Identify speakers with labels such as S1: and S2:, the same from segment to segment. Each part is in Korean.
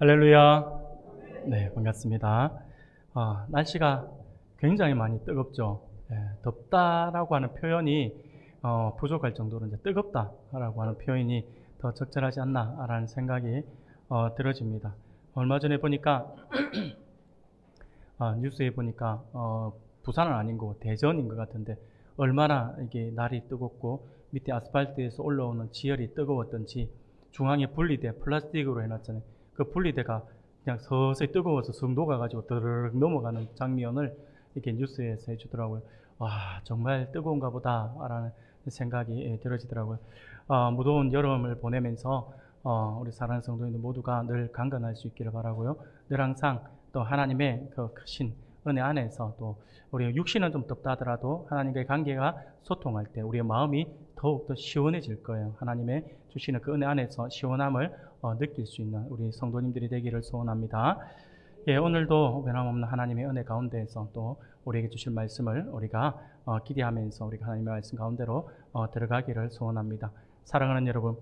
S1: 할렐루야. 네, 반갑습니다. 날씨가 굉장히 많이 뜨겁죠. 덥다라고 하는 표현이 부족할 정도로 이제 뜨겁다라고 하는 표현이 더 적절하지 않나라는 생각이 들어집니다. 얼마 전에 보니까 뉴스에 보니까 부산은 아니고 대전인 것 같은데 얼마나 이게 날이 뜨겁고 밑에 아스팔트에서 올라오는 지열이 뜨거웠던지 중앙에 분리대 플라스틱으로 해놨잖아요. 그 분리대가 그냥 서서히 뜨거워서 쑥 녹아가지고 드르륵 넘어가는 장면을 이렇게 뉴스에서 해주더라고요. 와, 정말 뜨거운가 보다라는 생각이 들어지더라고요. 무더운 여름을 보내면서 우리 사랑하는 성도님들 모두가 늘 강건할 수 있기를 바라고요. 늘 항상 또 하나님의 그 크신 은혜 안에서 또 우리 육신은 좀 덥다 하더라도 하나님과의 관계가 소통할 때 우리의 마음이 더욱더 시원해질 거예요. 하나님의 주시는 그 은혜 안에서 시원함을 느낄 수 있는 우리 성도님들이 되기를 소원합니다. 오늘도 변함없는 하나님의 은혜 가운데에서 또 우리에게 주실 말씀을 우리가 기대하면서 우리가 하나님의 말씀 가운데로 들어가기를 소원합니다. 사랑하는 여러분,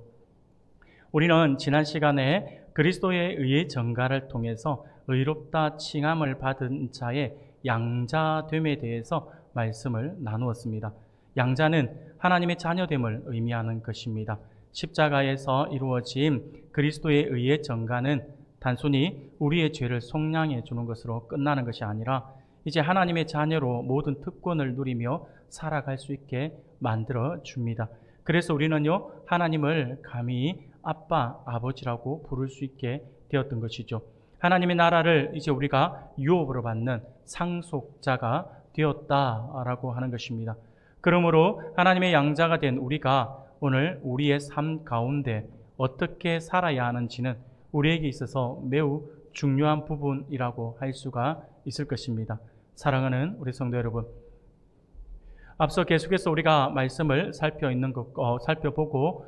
S1: 우리는 지난 시간에 그리스도의 의의 전가를 통해서 의롭다 칭함을 받은 자의 양자됨에 대해서 말씀을 나누었습니다. 양자는 하나님의 자녀됨을 의미하는 것입니다. 십자가에서 이루어진 그리스도의 의의 전가는 단순히 우리의 죄를 속량해 주는 것으로 끝나는 것이 아니라 이제 하나님의 자녀로 모든 특권을 누리며 살아갈 수 있게 만들어 줍니다. 그래서 우리는요, 하나님을 감히 아빠, 아버지라고 부를 수 있게 되었던 것이죠. 하나님의 나라를 이제 우리가 유업으로 받는 상속자가 되었다라고 하는 것입니다. 그러므로 하나님의 양자가 된 우리가 오늘 우리의 삶 가운데 어떻게 살아야 하는지는 우리에게 있어서 매우 중요한 부분이라고 할 수가 있을 것입니다. 사랑하는 우리 성도 여러분, 앞서 계속해서 우리가 말씀을 살펴보고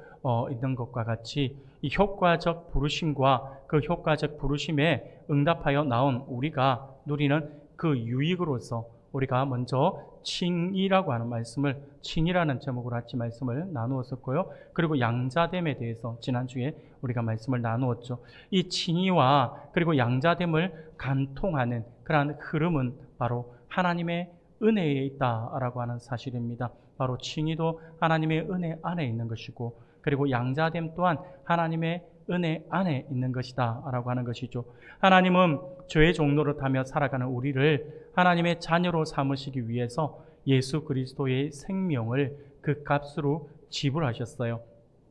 S1: 있는 것과 같이 이 효과적 부르심과 그 효과적 부르심에 응답하여 나온 우리가 누리는 그 유익으로서 우리가 먼저 칭의라고 하는 말씀을, 칭의라는 제목으로 같이 말씀을 나누었었고요. 그리고 양자됨에 대해서 지난주에 우리가 말씀을 나누었죠. 이 칭의와 그리고 양자됨을 간통하는 그러한 흐름은 바로 하나님의 은혜에 있다라고 하는 사실입니다. 바로 칭의도 하나님의 은혜 안에 있는 것이고, 그리고 양자됨 또한 하나님의 은혜 안에 있는 것이다 라고 하는 것이죠. 하나님은 죄의 종로를 타며 살아가는 우리를 하나님의 자녀로 삼으시기 위해서 예수 그리스도의 생명을 그 값으로 지불하셨어요.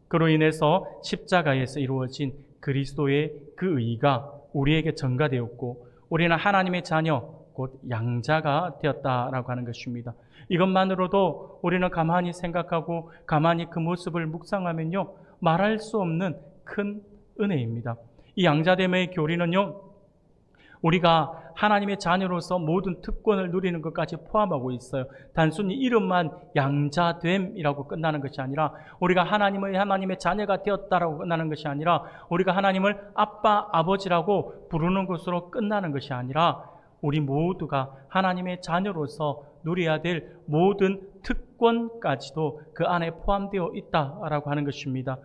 S1: 그로 인해서 십자가에서 이루어진 그리스도의 그 의가 우리에게 전가되었고, 우리는 하나님의 자녀, 곧 양자가 되었다라고 하는 것입니다. 이것만으로도 우리는 가만히 생각하고 가만히 그 모습을 묵상하면요, 말할 수 없는 큰 은혜입니다. 이 양자됨의 교리는요, 우리가 하나님의 자녀로서 모든 특권을 누리는 것까지 포함하고 있어요. 단순히 이름만 양자됨이라고 끝나는 것이 아니라, 우리가 하나님의 자녀가 되었다라고 끝나는 것이 아니라, 우리가 하나님을 아빠, 아버지라고 부르는 것으로 끝나는 것이 아니라, 우리 모두가 하나님의 자녀로서 누려야 될 모든 특권까지도 그 안에 포함되어 있다라고 하는 것입니다.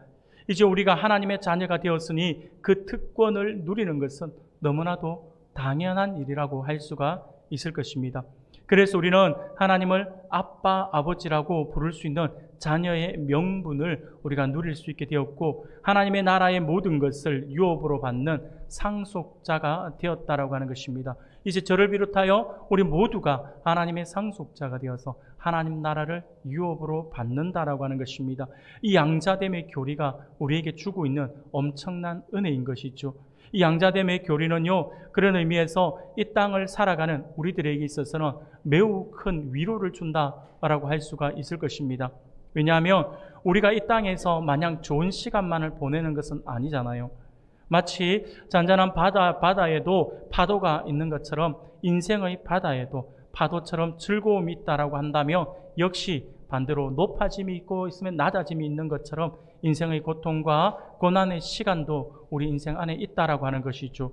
S1: 이제 우리가 하나님의 자녀가 되었으니 그 특권을 누리는 것은 너무나도 당연한 일이라고 할 수가 있을 것입니다. 그래서 우리는 하나님을 아빠, 아버지라고 부를 수 있는 자녀의 명분을 우리가 누릴 수 있게 되었고, 하나님의 나라의 모든 것을 유업으로 받는 상속자가 되었다라고 하는 것입니다. 이제 저를 비롯하여 우리 모두가 하나님의 상속자가 되어서 하나님 나라를 유업으로 받는다라고 하는 것입니다. 이 양자됨의 교리가 우리에게 주고 있는 엄청난 은혜인 것이죠. 이 양자됨의 교리는요, 그런 의미에서 이 땅을 살아가는 우리들에게 있어서는 매우 큰 위로를 준다라고 할 수가 있을 것입니다. 왜냐하면 우리가 이 땅에서 마냥 좋은 시간만을 보내는 것은 아니잖아요. 마치 잔잔한 바다에도 파도가 있는 것처럼 인생의 바다에도 파도처럼 즐거움이 있다라고 한다면, 역시 반대로 높아짐이 있고 있으면 낮아짐이 있는 것처럼 인생의 고통과 고난의 시간도 우리 인생 안에 있다라고 하는 것이죠.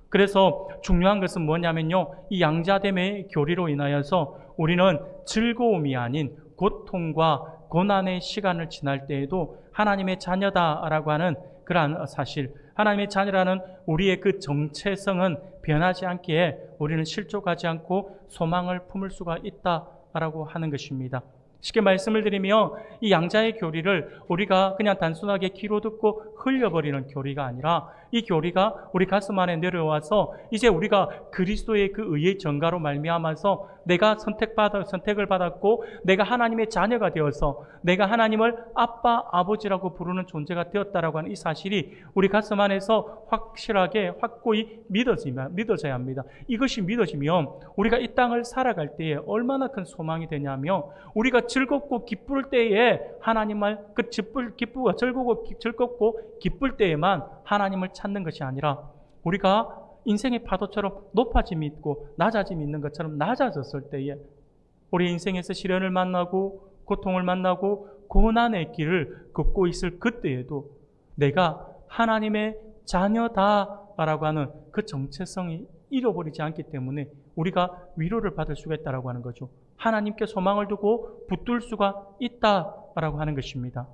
S1: 그래서 중요한 것은 뭐냐면요, 이 양자됨의 교리로 인하여서 우리는 즐거움이 아닌 고통과 고난의 시간을 지날 때에도 하나님의 자녀다라고 하는 그러한 사실, 하나님의 자녀라는 우리의 그 정체성은 변하지 않기에 우리는 실족하지 않고 소망을 품을 수가 있다라고 하는 것입니다. 쉽게 말씀을 드리면 이 양자의 교리를 우리가 그냥 단순하게 귀로 듣고 흘려버리는 교리가 아니라 이 교리가 우리 가슴 안에 내려와서 이제 우리가 그리스도의 그 의의 전가로 말미암아서 내가 선택을 받았고 내가 하나님의 자녀가 되어서 내가 하나님을 아빠, 아버지라고 부르는 존재가 되었다라고 하는 이 사실이 우리 가슴 안에서 확실하게 확고히 믿어져야 합니다. 이것이 믿어지면 우리가 이 땅을 살아갈 때에 얼마나 큰 소망이 되냐면 우리가 즐겁고 기쁠 때에 하나님을 즐겁고 기쁠 때에만 하나님을 찾는 것이 아니라 우리가 인생의 파도처럼 높아짐이 있고 낮아짐이 있는 것처럼 낮아졌을 때에 우리 인생에서 시련을 만나고 고통을 만나고 고난의 길을 걷고 있을 그때에도 내가 하나님의 자녀다라고 하는 그 정체성이 잃어버리지 않기 때문에 우리가 위로를 받을 수가 있다라고 하는 거죠. 하나님께 소망을 두고 붙들 수가 있다라고 하는 것입니다.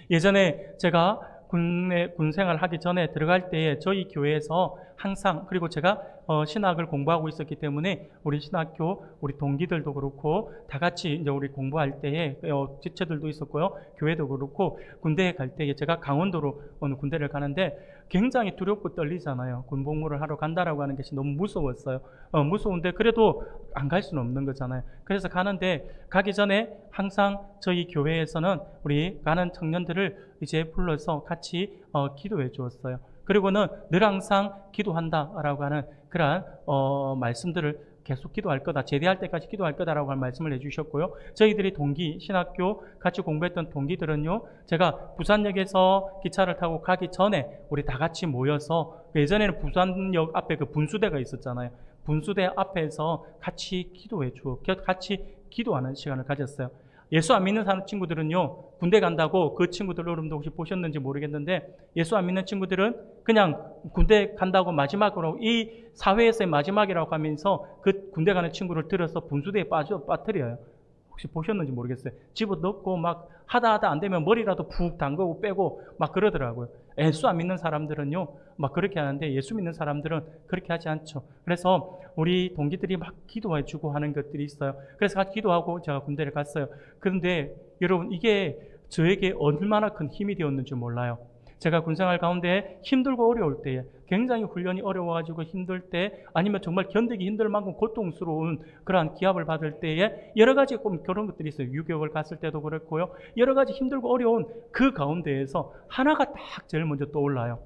S1: 예전에 제가 군 생활을 하기 전에 들어갈 때에 저희 교회에서 항상, 그리고 제가 신학을 공부하고 있었기 때문에 우리 신학교 우리 동기들도 그렇고 다 같이 이제 우리 공부할 때에 지체들도 있었고요, 교회도 그렇고 군대에 갈 때에 제가 강원도로 어느 군대를 가는데 굉장히 두렵고 떨리잖아요. 군 복무를 하러 간다라고 하는 것이 너무 무서웠어요. 무서운데 그래도 안 갈 수는 없는 거잖아요. 그래서 가기 전에 항상 저희 교회에서는 우리 가는 청년들을 이제 불러서 같이 기도해 주었어요. 그리고는 늘 항상 기도한다라고 하는 그러한 말씀들을 계속 기도할 거다, 제대할 때까지 기도할 거다라고 하는 말씀을 해주셨고요. 저희들이 신학교 같이 공부했던 동기들은요, 제가 부산역에서 기차를 타고 가기 전에 우리 다 같이 모여서, 예전에는 부산역 앞에 그 분수대가 있었잖아요. 분수대 앞에서 같이 같이 기도하는 시간을 가졌어요. 예수 안 믿는 친구들은요, 군대 간다고, 그 친구들 여러분도 혹시 보셨는지 모르겠는데, 예수 안 믿는 친구들은 그냥 군대 간다고 마지막으로, 이 사회에서의 마지막이라고 하면서 그 군대 가는 친구를 들어서 분수대에 빠뜨려요. 혹시 보셨는지 모르겠어요. 집어넣고 막 하다 안 되면 머리라도 푹 담그고 빼고 막 그러더라고요. 예수 안 믿는 사람들은요, 막 그렇게 하는데 예수 믿는 사람들은 그렇게 하지 않죠. 그래서 우리 동기들이 막 기도해 주고 하는 것들이 있어요. 그래서 같이 기도하고 제가 군대를 갔어요. 그런데 여러분, 이게 저에게 얼마나 큰 힘이 되었는지 몰라요. 제가 군생활 가운데 힘들고 어려울 때에, 굉장히 훈련이 어려워가지고 힘들 때, 아니면 정말 견디기 힘들 만큼 고통스러운 그러한 기합을 받을 때에 여러 가지 그런 것들이 있어요. 유격을 갔을 때도 그렇고요. 여러 가지 힘들고 어려운 그 가운데에서 하나가 딱 제일 먼저 떠올라요.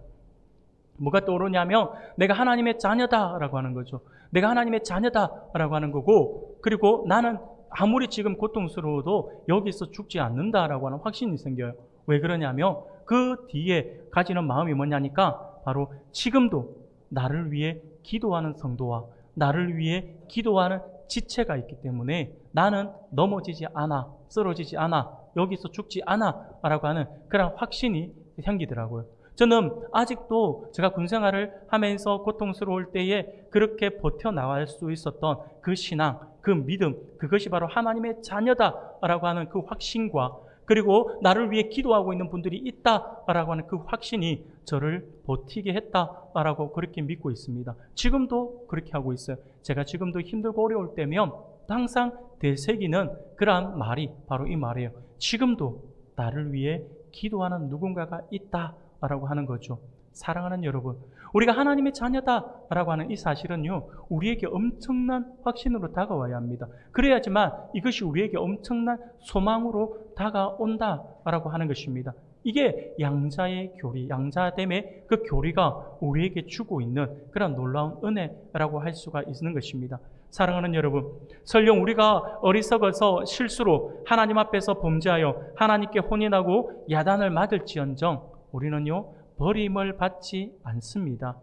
S1: 뭐가 떠오르냐면 내가 하나님의 자녀다라고 하는 거죠. 내가 하나님의 자녀다라고 하는 거고, 그리고 나는 아무리 지금 고통스러워도 여기서 죽지 않는다라고 하는 확신이 생겨요. 왜 그러냐면 그 뒤에 가지는 마음이 뭐냐니까 바로 지금도 나를 위해 기도하는 성도와 나를 위해 기도하는 지체가 있기 때문에 나는 넘어지지 않아, 쓰러지지 않아, 여기서 죽지 않아 라고 하는 그런 확신이 생기더라고요. 저는 아직도 제가 군생활을 하면서 고통스러울 때에 그렇게 버텨나갈 수 있었던 그 신앙, 그 믿음, 그것이 바로 하나님의 자녀다라고 하는 그 확신과, 그리고 나를 위해 기도하고 있는 분들이 있다라고 하는 그 확신이 저를 버티게 했다라고 그렇게 믿고 있습니다. 지금도 그렇게 하고 있어요. 제가 지금도 힘들고 어려울 때면 항상 되새기는 그러한 말이 바로 이 말이에요. 지금도 나를 위해 기도하는 누군가가 있다라고 하는 거죠. 사랑하는 여러분, 우리가 하나님의 자녀다라고 하는 이 사실은요, 우리에게 엄청난 확신으로 다가와야 합니다. 그래야지만 이것이 우리에게 엄청난 소망으로 다가온다라고 하는 것입니다. 이게 양자의 교리, 양자됨의 그 교리가 우리에게 주고 있는 그런 놀라운 은혜라고 할 수가 있는 것입니다. 사랑하는 여러분, 설령 우리가 어리석어서 실수로 하나님 앞에서 범죄하여 하나님께 혼인하고 야단을 맞을지언정 우리는요, 버림을 받지 않습니다.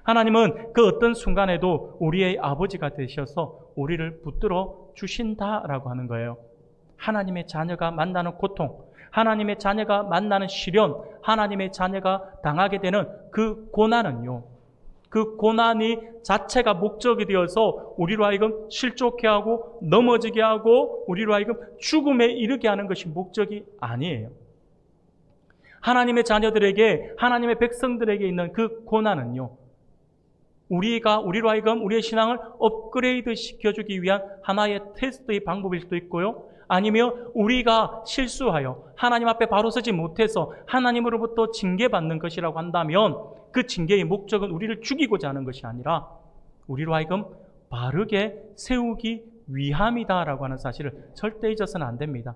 S1: 하나님은 그 어떤 순간에도 우리의 아버지가 되셔서 우리를 붙들어 주신다라고 하는 거예요. 하나님의 자녀가 만나는 고통, 하나님의 자녀가 만나는 시련, 하나님의 자녀가 당하게 되는 그 고난은요, 그 고난이 자체가 목적이 되어서 우리로 하여금 실족해 하고 넘어지게 하고 우리로 하여금 죽음에 이르게 하는 것이 목적이 아니에요. 하나님의 자녀들에게, 하나님의 백성들에게 있는 그 고난은요, 우리로 하여금 우리의 신앙을 업그레이드 시켜주기 위한 하나의 테스트의 방법일 수도 있고요. 아니면 우리가 실수하여 하나님 앞에 바로 서지 못해서 하나님으로부터 징계받는 것이라고 한다면 그 징계의 목적은 우리를 죽이고자 하는 것이 아니라 우리로 하여금 바르게 세우기 위함이다라고 하는 사실을 절대 잊어서는 안 됩니다.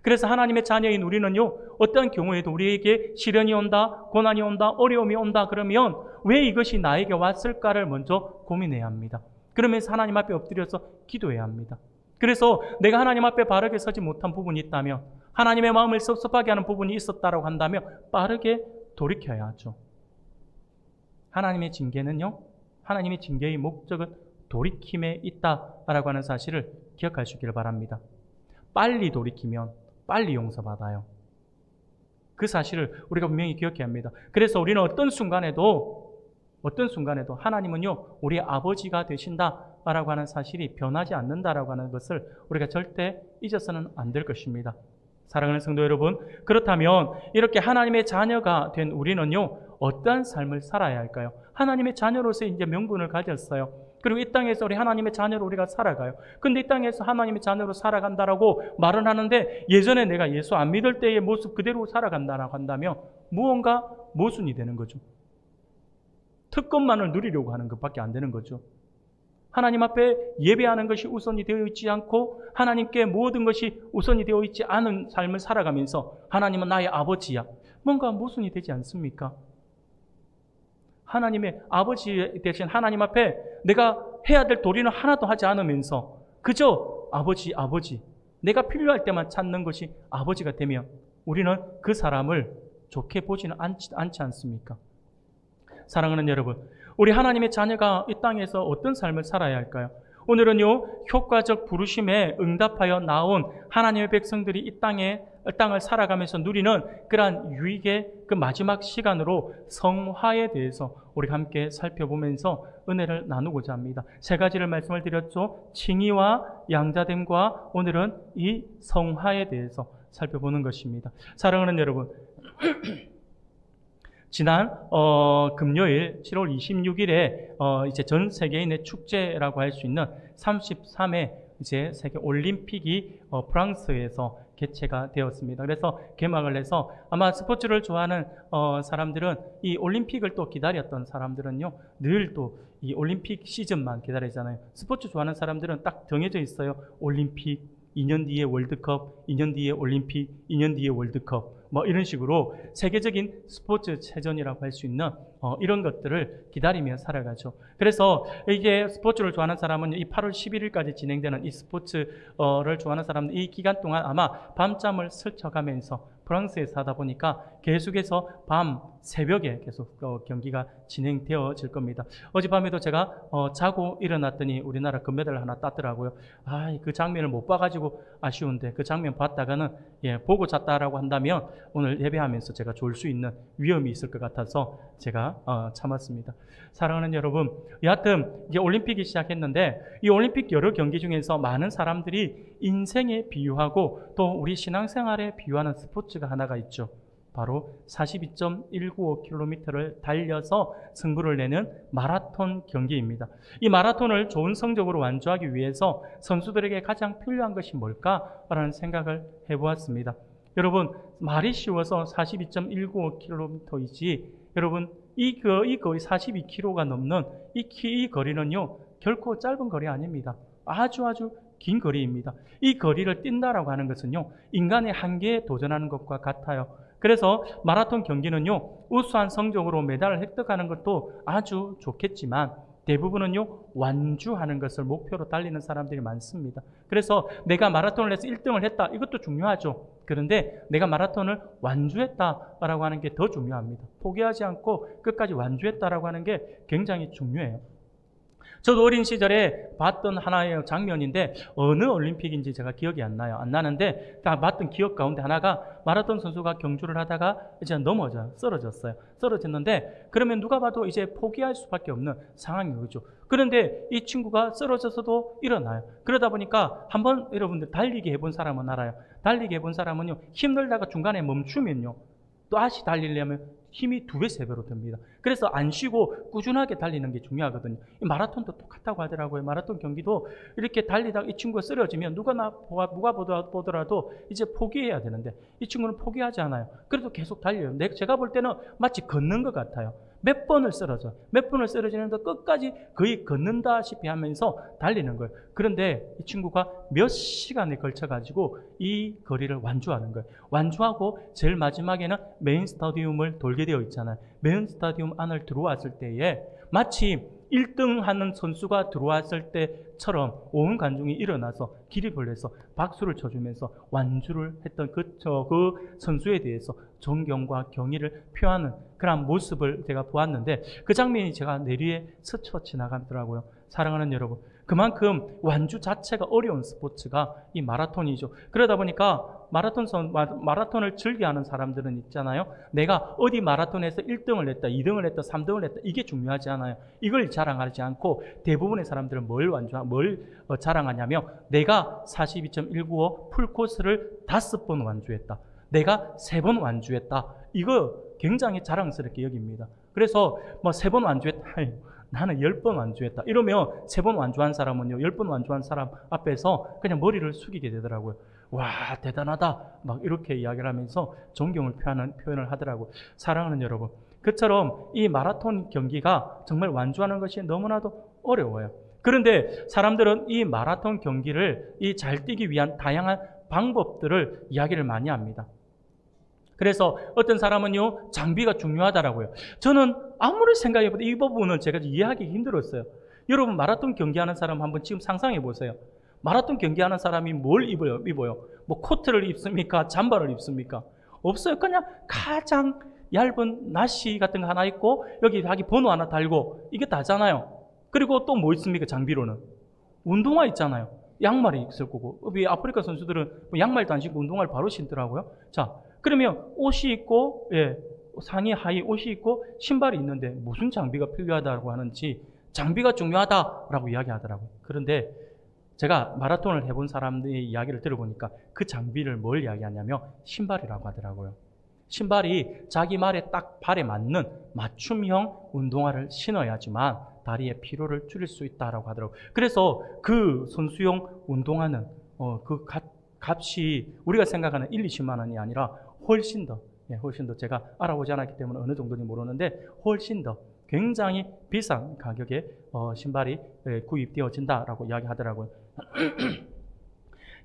S1: 그래서 하나님의 자녀인 우리는요, 어떤 경우에도 우리에게 시련이 온다, 고난이 온다, 어려움이 온다 그러면 왜 이것이 나에게 왔을까를 먼저 고민해야 합니다. 그러면서 하나님 앞에 엎드려서 기도해야 합니다. 그래서 내가 하나님 앞에 바르게 서지 못한 부분이 있다면, 하나님의 마음을 섭섭하게 하는 부분이 있었다고 한다면 빠르게 돌이켜야 하죠. 하나님의 징계는요, 하나님의 징계의 목적은 돌이킴에 있다라고 하는 사실을 기억할 수 있기를 바랍니다. 빨리 돌이키면 빨리 용서받아요. 그 사실을 우리가 분명히 기억해야 합니다. 그래서 우리는 어떤 순간에도 하나님은요, 우리의 아버지가 되신다라고 하는 사실이 변하지 않는다라고 하는 것을 우리가 절대 잊어서는 안 될 것입니다. 사랑하는 성도 여러분, 그렇다면 이렇게 하나님의 자녀가 된 우리는요, 어떠한 삶을 살아야 할까요? 하나님의 자녀로서 이제 명분을 가졌어요. 그리고 이 땅에서 우리 하나님의 자녀로 우리가 살아가요. 근데 이 땅에서 하나님의 자녀로 살아간다라고 말은 하는데 예전에 내가 예수 안 믿을 때의 모습 그대로 살아간다라고 한다면 무언가 모순이 되는 거죠. 특권만을 누리려고 하는 것밖에 안 되는 거죠. 하나님 앞에 예배하는 것이 우선이 되어 있지 않고 하나님께 모든 것이 우선이 되어 있지 않은 삶을 살아가면서 하나님은 나의 아버지야. 뭔가 모순이 되지 않습니까? 하나님의 아버지 대신 하나님 앞에 내가 해야 될 도리는 하나도 하지 않으면서 그저 아버지 내가 필요할 때만 찾는 것이 아버지가 되면 우리는 그 사람을 좋게 보지는 않지 않습니까? 사랑하는 여러분, 우리 하나님의 자녀가 이 땅에서 어떤 삶을 살아야 할까요? 오늘은요, 효과적 부르심에 응답하여 나온 하나님의 백성들이 이 땅을 살아가면서 누리는 그러한 유익의 그 마지막 시간으로 성화에 대해서 우리가 함께 살펴보면서 은혜를 나누고자 합니다. 세 가지를 말씀을 드렸죠. 칭의와 양자됨과 오늘은 이 성화에 대해서 살펴보는 것입니다. 사랑하는 여러분, 지난 금요일 7월 26일에 이제 전 세계인의 축제라고 할 수 있는 33회 이제 세계 올림픽이 프랑스에서 개최가 되었습니다. 그래서 개막을 해서 아마 스포츠를 좋아하는 사람들은 이 올림픽을 또 기다렸던 사람들은요, 늘 또 이 올림픽 시즌만 기다리잖아요. 스포츠 좋아하는 사람들은 딱 정해져 있어요. 올림픽, 2년 뒤에 월드컵, 2년 뒤에 올림픽, 2년 뒤에 월드컵, 뭐 이런 식으로 세계적인 스포츠 체전이라고 할 수 있는 이런 것들을 기다리며 살아가죠. 그래서 이게 스포츠를 좋아하는 사람은 이 8월 11일까지 진행되는 이 스포츠를 좋아하는 사람은 이 기간 동안 아마 밤잠을 설쳐가면서 프랑스에서 하다 보니까 계속해서 밤 새벽에 계속 경기가 진행되어질 겁니다. 어젯밤에도 제가 자고 일어났더니 우리나라 금메달 하나 땄더라고요. 그 장면을 못 봐가지고 아쉬운데 그 장면 봤다가는 보고 잤다라고 한다면 오늘 예배하면서 제가 졸 수 있는 위험이 있을 것 같아서 제가 참았습니다. 사랑하는 여러분, 여하튼 이제 올림픽이 시작했는데 이 올림픽 여러 경기 중에서 많은 사람들이 인생에 비유하고 또 우리 신앙생활에 비유하는 스포츠가 하나가 있죠. 바로 42.195km를 달려서 승부를 내는 마라톤 경기입니다. 이 마라톤을 좋은 성적으로 완주하기 위해서 선수들에게 가장 필요한 것이 뭘까라는 생각을 해보았습니다. 여러분, 말이 쉬워서 42.195km이지 여러분 이 거의 42km가 넘는 이 거리는요 결코 짧은 거리 아닙니다. 아주 긴 거리입니다. 이 거리를 뛴다라고 하는 것은요 인간의 한계에 도전하는 것과 같아요. 그래서 마라톤 경기는요 우수한 성적으로 메달을 획득하는 것도 아주 좋겠지만 대부분은요 완주하는 것을 목표로 달리는 사람들이 많습니다. 그래서 내가 마라톤을 해서 1등을 했다, 이것도 중요하죠. 그런데 내가 마라톤을 완주했다라고 하는 게 더 중요합니다. 포기하지 않고 끝까지 완주했다라고 하는 게 굉장히 중요해요. 저도 어린 시절에 봤던 하나의 장면인데 어느 올림픽인지 제가 기억이 안 나요. 안 나는데 다 봤던 기억 가운데 하나가 마라톤 선수가 경주를 하다가 이제 쓰러졌어요. 쓰러졌는데 그러면 누가 봐도 이제 포기할 수밖에 없는 상황인 거죠. 그런데 이 친구가 쓰러져서도 일어나요. 그러다 보니까 한번 여러분들 달리기 해본 사람은 알아요. 달리기 해본 사람은요, 힘들다가 중간에 멈추면요, 또 다시 달리려면 힘이 2배, 3배로 듭니다. 그래서 안 쉬고 꾸준하게 달리는 게 중요하거든요. 이 마라톤도 똑같다고 하더라고요. 마라톤 경기도 이렇게 달리다가 이 친구가 쓰러지면 누가 보더라도 이제 포기해야 되는데 이 친구는 포기하지 않아요. 그래도 계속 달려요. 제가 볼 때는 마치 걷는 것 같아요. 몇 번을 쓰러지는데 끝까지 거의 걷는다시피 하면서 달리는 거예요. 그런데 이 친구가 몇 시간에 걸쳐가지고 이 거리를 완주하는 거예요. 완주하고 제일 마지막에는 메인 스타디움을 돌게 되어 있잖아요. 메인 스타디움 안을 들어왔을 때에 마치 1등 하는 선수가 들어왔을 때처럼 온 관중이 일어나서 길이 벌려서 박수를 쳐주면서 완주를 했던 그 선수에 대해서 존경과 경의를 표하는 그런 모습을 제가 보았는데 그 장면이 제가 내리에 스쳐 지나가더라고요. 사랑하는 여러분, 그만큼 완주 자체가 어려운 스포츠가 이 마라톤이죠. 그러다 보니까 마라톤을 즐겨하는 사람들은 있잖아요. 내가 어디 마라톤에서 1등을 했다, 2등을 했다, 3등을 했다, 이게 중요하지 않아요. 이걸 자랑하지 않고 대부분의 사람들은 뭘 자랑하냐면 내가 42.195 풀코스를 5번 완주했다, 내가 3번 완주했다, 이거 굉장히 자랑스럽게 여깁니다. 그래서 3번 완주했다, 나는 10번 완주했다, 이러면 3번 완주한 사람은요, 10번 완주한 사람 앞에서 그냥 머리를 숙이게 되더라고요. 와, 대단하다, 막 이렇게 이야기를 하면서 존경을 표현을 하더라고요. 사랑하는 여러분, 그처럼 이 마라톤 경기가 정말 완주하는 것이 너무나도 어려워요. 그런데 사람들은 이 마라톤 경기를 잘 뛰기 위한 다양한 방법들을 이야기를 많이 합니다. 그래서 어떤 사람은요, 장비가 중요하다라고요. 저는 아무리 생각해봐도 이 부분은 제가 이해하기 힘들었어요. 여러분, 마라톤 경기하는 사람 한번 지금 상상해 보세요. 마라톤 경기하는 사람이 뭘 입어요? 뭐 코트를 입습니까? 잠바를 입습니까? 없어요. 그냥 가장 얇은 나시 같은 거 하나 입고 여기 자기 번호 하나 달고 이게 다잖아요. 그리고 또 뭐 있습니까? 장비로는 운동화 있잖아요. 양말이 있을 거고, 우리 아프리카 선수들은 양말도 안 신고 운동화를 바로 신더라고요. 자, 그러면 옷이 있고, 상의 하의 옷이 있고 신발이 있는데 무슨 장비가 필요하다고 하는지, 장비가 중요하다라고 이야기하더라고요. 그런데 제가 마라톤을 해본 사람들의 이야기를 들어보니까 그 장비를 뭘 이야기하냐면 신발이라고 하더라고요. 신발이 자기 발에 맞는 맞춤형 운동화를 신어야지만 다리의 피로를 줄일 수 있다라고 하더라고요. 그래서 그 선수용 운동화는 그 값이 우리가 생각하는 1, 20만 원이 아니라 훨씬 더 제가 알아보지 않았기 때문에 어느 정도인지 모르는데 훨씬 더 굉장히 비싼 가격의 신발이 구입되어진다라고 이야기하더라고요.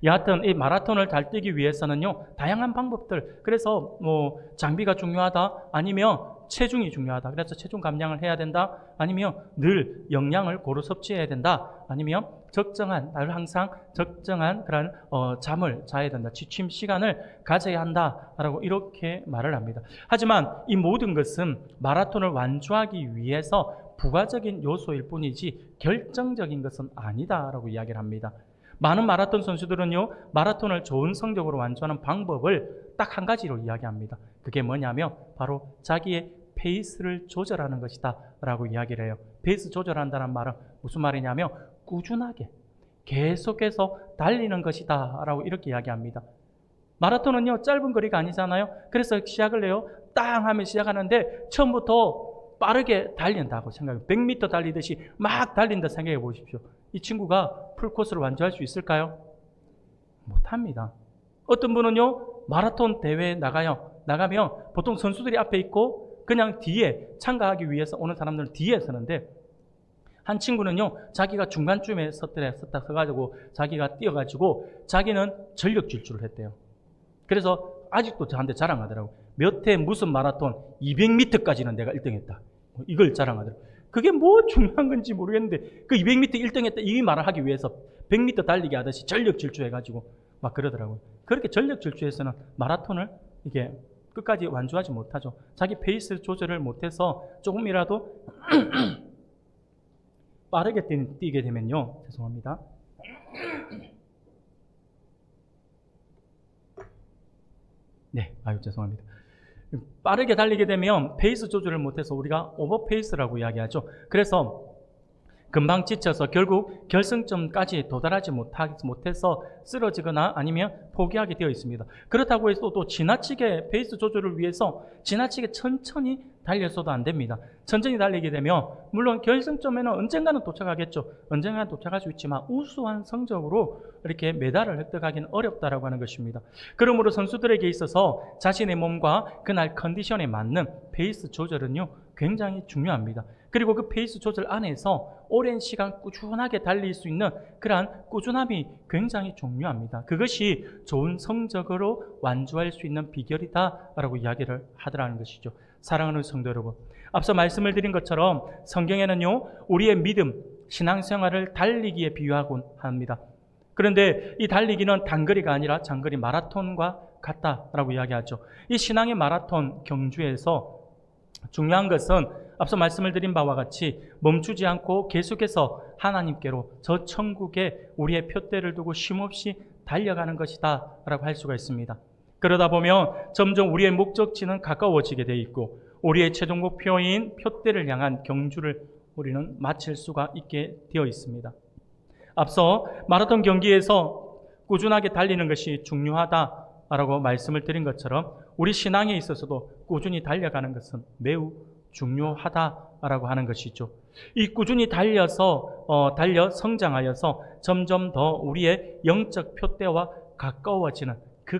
S1: 여하튼 이 마라톤을 잘 뛰기 위해서는요, 다양한 방법들, 그래서 뭐 장비가 중요하다, 아니면 체중이 중요하다, 그래서 체중 감량을 해야 된다, 아니면 늘 영양을 고루 섭취해야 된다, 아니면 항상 적정한 그런 잠을 자야 된다, 취침 시간을 가져야 한다라고 이렇게 말을 합니다. 하지만 이 모든 것은 마라톤을 완주하기 위해서 부가적인 요소일 뿐이지 결정적인 것은 아니다라고 이야기를 합니다. 많은 마라톤 선수들은요, 마라톤을 좋은 성적으로 완주하는 방법을 딱 한 가지로 이야기합니다. 그게 뭐냐면 바로 자기의 페이스를 조절하는 것이다 라고 이야기를 해요. 페이스 조절한다는 말은 무슨 말이냐면 꾸준하게 계속해서 달리는 것이다 라고 이렇게 이야기합니다. 마라톤은요, 짧은 거리가 아니잖아요. 그래서 시작을 해요. 땅 하면 시작하는데 처음부터 빠르게 달린다고 생각해요. 100m 달리듯이 막 달린다 생각해 보십시오. 이 친구가 풀코스를 완주할 수 있을까요? 못합니다. 어떤 분은요, 마라톤 대회에 나가면 보통 선수들이 앞에 있고 그냥 뒤에 참가하기 위해서 오는 사람들은 뒤에 서는데, 한 친구는요, 자기가 중간쯤에 서가지고 자기가 뛰어가지고 자기는 전력 질주를 했대요. 그래서 아직도 저한테 자랑하더라고. 몇 회 무슨 마라톤 200m까지는 내가 1등했다. 이걸 자랑하더라고. 그게 뭐 중요한 건지 모르겠는데 그 200m 1등했다 이 말을 하기 위해서 100m 달리기 하듯이 전력 질주해가지고 막 그러더라고요. 그렇게 전력 질주해서는 마라톤을 이게 끝까지 완주하지 못하죠. 자기 페이스 조절을 못해서 조금이라도 빠르게 뛰게 되면요. 죄송합니다. 네, 죄송합니다. 빠르게 달리게 되면 페이스 조절을 못해서 우리가 오버페이스라고 이야기하죠. 그래서 금방 지쳐서 결국 결승점까지 도달하지 못해서 쓰러지거나 아니면 포기하게 되어 있습니다. 그렇다고 해서 또 지나치게 페이스 조절을 위해서 지나치게 천천히 달려서도 안 됩니다. 천천히 달리게 되면 물론 결승점에는 언젠가는 도착하겠죠. 언젠가는 도착할 수 있지만 우수한 성적으로 이렇게 메달을 획득하기는 어렵다라고 하는 것입니다. 그러므로 선수들에게 있어서 자신의 몸과 그날 컨디션에 맞는 페이스 조절은요 굉장히 중요합니다. 그리고 그 페이스 조절 안에서 오랜 시간 꾸준하게 달릴 수 있는 그러한 꾸준함이 굉장히 중요합니다. 그것이 좋은 성적으로 완주할 수 있는 비결이다라고 이야기를 하더라는 것이죠. 사랑하는 성도 여러분, 앞서 말씀을 드린 것처럼 성경에는요 우리의 믿음, 신앙생활을 달리기에 비유하곤 합니다. 그런데 이 달리기는 단거리가 아니라 장거리 마라톤과 같다라고 이야기하죠. 이 신앙의 마라톤 경주에서 중요한 것은 앞서 말씀을 드린 바와 같이 멈추지 않고 계속해서 하나님께로 저 천국에 우리의 표대를 두고 쉼없이 달려가는 것이다 라고 할 수가 있습니다. 그러다 보면 점점 우리의 목적지는 가까워지게 되어 있고 우리의 최종 목표인 표대를 향한 경주를 우리는 마칠 수가 있게 되어 있습니다. 앞서 마라톤 경기에서 꾸준하게 달리는 것이 중요하다라고 말씀을 드린 것처럼 우리 신앙에 있어서도 꾸준히 달려가는 것은 매우 중요하다라고 하는 것이죠. 이 꾸준히 달려 성장하여서 점점 더 우리의 영적 표대와 가까워지는 그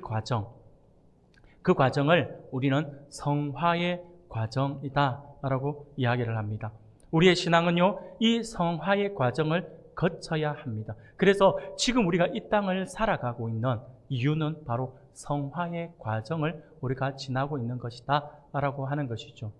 S1: 과정을 우리는 성화의 과정이다라고 이야기를 합니다. 우리의 신앙은요, 이 성화의 과정을 거쳐야 합니다. 그래서 지금 우리가 이 땅을 살아가고 있는 이유는 바로 성화의 과정을 우리가 지나고 있는 것이다 라고 하는 것이죠.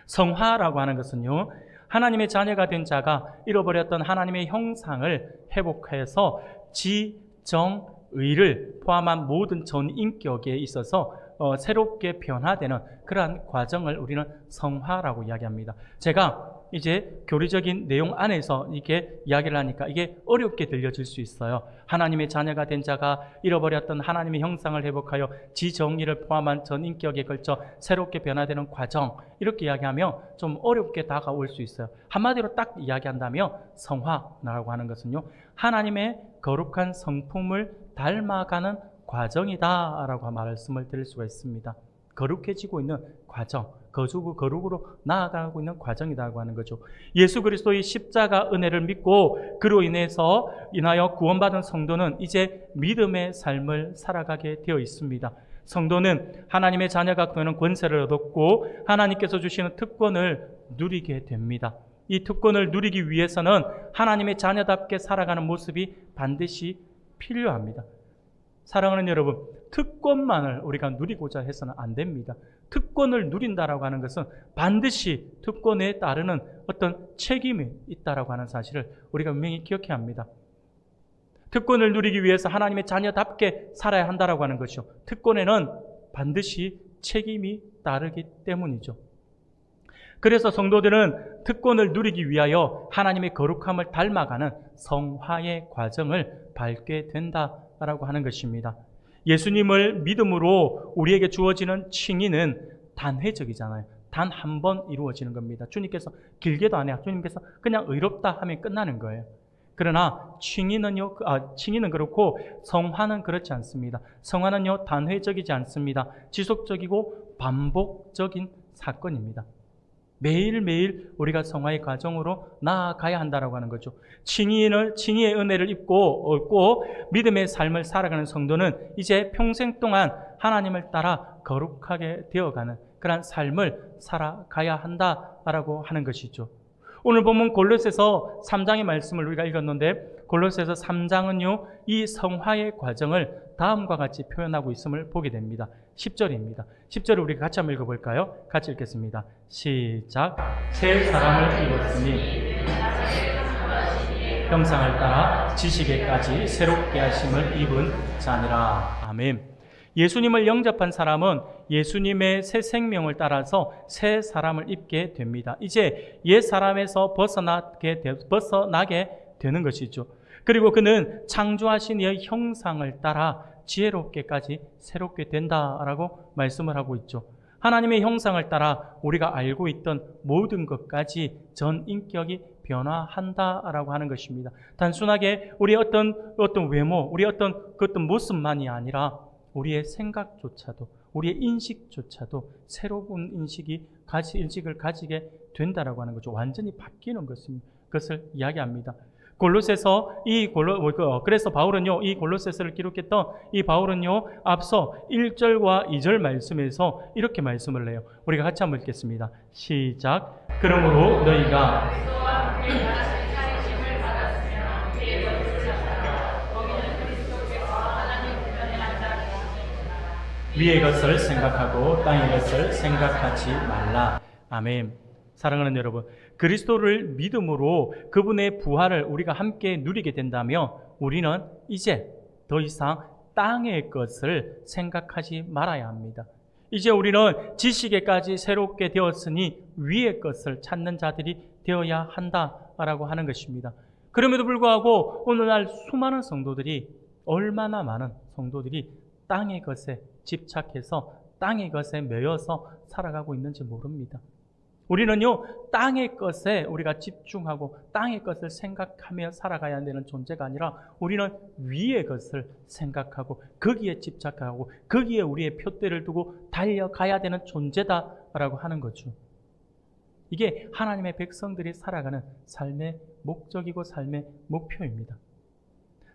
S1: 성화라고 하는 것은요, 하나님의 자녀가 된 자가 잃어버렸던 하나님의 형상을 회복해서 지정의를 포함한 모든 전 인격에 있어서 새롭게 변화되는 그러한 과정을 우리는 성화라고 이야기합니다. 제가 이제 교리적인 내용 안에서 이게 이야기를 하니까 이게 어렵게 들려질 수 있어요. 하나님의 자녀가 된 자가 잃어버렸던 하나님의 형상을 회복하여 지정의를 포함한 전 인격에 걸쳐 새롭게 변화되는 과정, 이렇게 이야기하면 좀 어렵게 다가올 수 있어요. 한마디로 딱 이야기한다면 성화라고 하는 것은요, 하나님의 거룩한 성품을 닮아가는 과정이다라고 말씀을 드릴 수가 있습니다. 거룩해지고 있는 과정, 거룩으로 나아가고 있는 과정이라고 하는 거죠. 예수 그리스도의 십자가 은혜를 믿고 그로 인하여 구원받은 성도는 이제 믿음의 삶을 살아가게 되어 있습니다. 성도는 하나님의 자녀가 되는 권세를 얻었고 하나님께서 주시는 특권을 누리게 됩니다. 이 특권을 누리기 위해서는 하나님의 자녀답게 살아가는 모습이 반드시 필요합니다. 사랑하는 여러분, 특권만을 우리가 누리고자 해서는 안 됩니다. 특권을 누린다라고 하는 것은 반드시 특권에 따르는 어떤 책임이 있다라고 하는 사실을 우리가 분명히 기억해야 합니다. 특권을 누리기 위해서 하나님의 자녀답게 살아야 한다라고 하는 것이죠. 특권에는 반드시 책임이 따르기 때문이죠. 그래서 성도들은 특권을 누리기 위하여 하나님의 거룩함을 닮아가는 성화의 과정을 밟게 된다라고 하는 것입니다. 예수님을 믿음으로 우리에게 주어지는 칭의는 단회적이잖아요. 단 한 번 이루어지는 겁니다. 주님께서 길게도 안 해요. 주님께서 그냥 의롭다 하면 끝나는 거예요. 그러나 칭의는 그렇고 성화는 그렇지 않습니다. 성화는요, 단회적이지 않습니다. 지속적이고 반복적인 사건입니다. 매일매일 우리가 성화의 과정으로 나아가야 한다라고 하는 거죠. 칭의의 은혜를 얻고 믿음의 삶을 살아가는 성도는 이제 평생 동안 하나님을 따라 거룩하게 되어가는 그런 삶을 살아가야 한다라고 하는 것이죠. 오늘 본문 골로새서 3장의 말씀을 우리가 읽었는데 골로새서 3장은요, 이 성화의 과정을 다음과 같이 표현하고 있음을 보게 됩니다. 10절입니다. 10절을 우리 같이 한번 읽어볼까요? 같이 읽겠습니다. 시작. 새 사람을 입었으니 형상을 따라 지식에까지 새롭게 하심을 입은 자니라. 아멘. 예수님을 영접한 사람은 예수님의 새 생명을 따라서 새 사람을 입게 됩니다. 이제 옛 사람에서 벗어나게 되는 것이죠. 그리고 그는 창조하신 이의 형상을 따라 지혜롭게까지 새롭게 된다라고 말씀을 하고 있죠. 하나님의 형상을 따라 우리가 알고 있던 모든 것까지 전 인격이 변화한다라고 하는 것입니다. 단순하게 우리의 어떤 외모, 우리의 어떤 모습만이 아니라 우리의 생각조차도, 우리의 인식조차도 새로운 인식을 가지게 된다라고 하는 거죠. 완전히 바뀌는 것을 이야기합니다. 그래서 바울은요, 이 골로새서를 기록했던 이 바울은요, 앞서 1절과 2절 말씀에서 이렇게 말씀을 해요. 우리가 같이 한번 읽겠습니다. 시작. 그러므로 너희가 위의 것을 생각하고 땅의 것을 생각하지 말라. 아멘. 사랑하는 여러분, 그리스도를 믿음으로 그분의 부활을 우리가 함께 누리게 된다면 우리는 이제 더 이상 땅의 것을 생각하지 말아야 합니다. 이제 우리는 지식에까지 새롭게 되었으니 위의 것을 찾는 자들이 되어야 한다라고 하는 것입니다. 그럼에도 불구하고 오늘날 수많은 성도들이, 얼마나 많은 성도들이 땅의 것에 집착해서 땅의 것에 매여서 살아가고 있는지 모릅니다. 우리는요, 땅의 것에 우리가 집중하고 땅의 것을 생각하며 살아가야 되는 존재가 아니라 우리는 위의 것을 생각하고 거기에 집착하고 거기에 우리의 표대를 두고 달려가야 되는 존재다라고 하는 거죠. 이게 하나님의 백성들이 살아가는 삶의 목적이고 삶의 목표입니다.